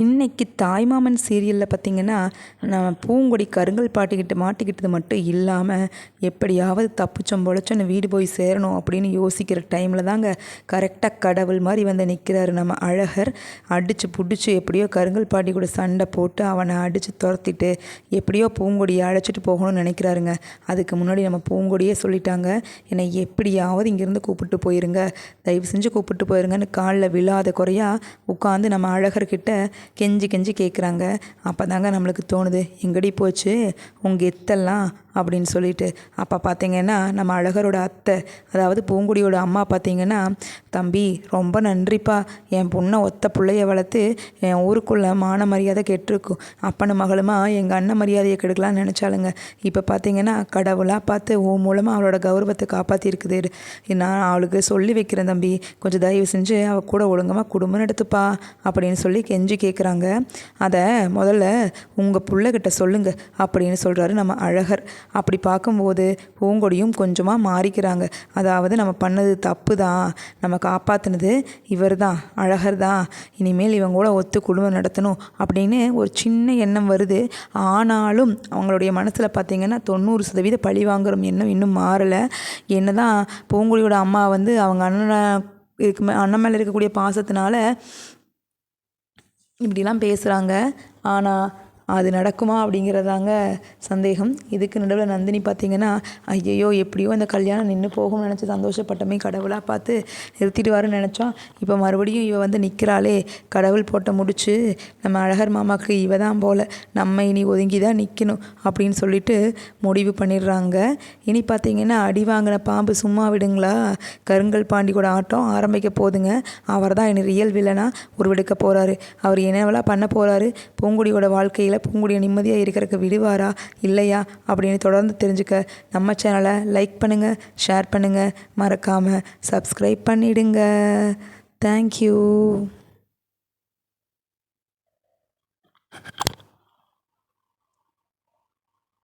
இன்னைக்கு தாய்மாமன் சீரியலில் பார்த்திங்கன்னா நம்ம பூங்கொடி கருங்கல் பாட்டிக்கிட்டு மாட்டிக்கிட்டது மட்டும் இல்லாமல் எப்படியாவது தப்பிச்சோம் பொழைச்சோன்னு வீடு போய் சேரணும் அப்படின்னு யோசிக்கிற டைமில் தாங்க கரெக்டாக கடவுள் மாதிரி வந்து நிற்கிறாரு நம்ம அழகர். அடித்து பிடிச்சி எப்படியோ கருங்கல் பாட்டி கூட சண்டை போட்டு அவனை அடித்து துரத்திட்டு எப்படியோ பூங்கொடியை அழைச்சிட்டு போகணும்னு நினைக்கிறாருங்க. அதுக்கு முன்னாடி நம்ம பூங்கொடியே சொல்லிட்டாங்க, என்னை எப்படியாவது இங்கேருந்து கூப்பிட்டு போயிருங்க, தயவு செஞ்சு கூப்பிட்டு போயிருங்கன்னு காலில் விழாத குறையாக உட்காந்து நம்ம அழகர்கிட்ட கெஞ்சி கெஞ்சி கேட்குறாங்க. அப்போ தாங்க நம்மளுக்கு தோணுது, எங்கடி போச்சு உங்கள் எத்தெல்லாம் அப்படின்னு சொல்லிட்டு. அப்போ பார்த்திங்கன்னா நம்ம அழகரோட அத்தை, அதாவது பூங்குடியோட அம்மா பார்த்திங்கன்னா, தம்பி ரொம்ப நன்றிப்பா, என் பொண்ணை ஒத்த பிள்ளைய வளர்த்து என் ஊருக்குள்ளே மான மரியாதை கெட்டிருக்கும், அப்பனு மகளுமா எங்கள் அண்ணன் மரியாதையை கெடுக்கலான்னு நினச்சாலுங்க. இப்போ பார்த்திங்கன்னா கடவுளாக பார்த்து மூலமாக அவளோட கௌரவத்தை காப்பாற்றிருக்குது. நான் அவளுக்கு சொல்லி வைக்கிறேன் தம்பி, கொஞ்சம் தயவு செஞ்சு அவள் கூட ஒழுங்கமாக குடும்பம் எடுத்துப்பா அப்படின்னு சொல்லி கெஞ்சி கேட்குறாங்க. அதை முதல்ல உங்கள் பிள்ளைகிட்ட சொல்லுங்க அப்படின்னு சொல்கிறாரு நம்ம அழகர். அப்படி பார்க்கும்போது பூங்கொடியும் கொஞ்சமாக மாறிக்கிறாங்க. அதாவது நம்ம பண்ணது தப்பு தான், நம்ம காப்பாற்றினது இவர் தான், அழகர் தான், இனிமேல் இவங்க கூட ஒத்து குடும்பம் நடத்தணும் அப்படின்னு ஒரு சின்ன எண்ணம் வருது. ஆனாலும் அவங்களுடைய மனசில் பார்த்திங்கன்னா 90% பழி வாங்குற எண்ணம் இன்னும் மாறலை. என்ன தான் பூங்கொடியோட அம்மா வந்து அவங்க அண்ணன் மேலே இருக்கக்கூடிய பாசத்தினால இப்படிலாம் பேசுகிறாங்க, ஆனால் அது நடக்குமா அப்படிங்கிறதாங்க சந்தேகம். இதுக்கு நடுவில் நந்தினி பார்த்திங்கன்னா, ஐயையோ எப்படியோ இந்த கல்யாணம் நின்று போகும்னு நினச்சி சந்தோஷப்பட்டமே, கடவுளாக பார்த்து நிறுத்திடுவாருன்னு நினச்சோம். இப்போ மறுபடியும் இவ வந்து நிற்கிறாளே, கடவுள் போட்ட முடிச்சு நம்ம அழகர் மாமாவுக்கு இவ தான் போல், நம்ம இனி ஒதுங்கி தான் நிற்கணும் அப்படின்னு சொல்லிட்டு முடிவு பண்ணிடுறாங்க. இனி பார்த்திங்கன்னா அடி வாங்கின பாம்பு சும்மா விடுங்களா, கருங்கல் பாண்டி கூட ஆட்டம் ஆரம்பிக்க போதுங்க. அவர் தான் இனி ரியல் வில்லனாக உருவெடுக்க போகிறாரு. அவர் என்னவெல்லாம் பண்ண போகிறாரு, பூங்குடியோட வாழ்க்கையில் பூங்குடியை நிம்மதியாக இருக்கிறதுக்கு விடுவாரா இல்லையா அப்படின்னு தொடர்ந்து தெரிஞ்சுக்க நம்ம சேனலை லைக் பண்ணுங்கள், ஷேர் பண்ணுங்கள், மறக்காமல் சப்ஸ்கிரைப் பண்ணிடுங்க. தேங்க்யூ.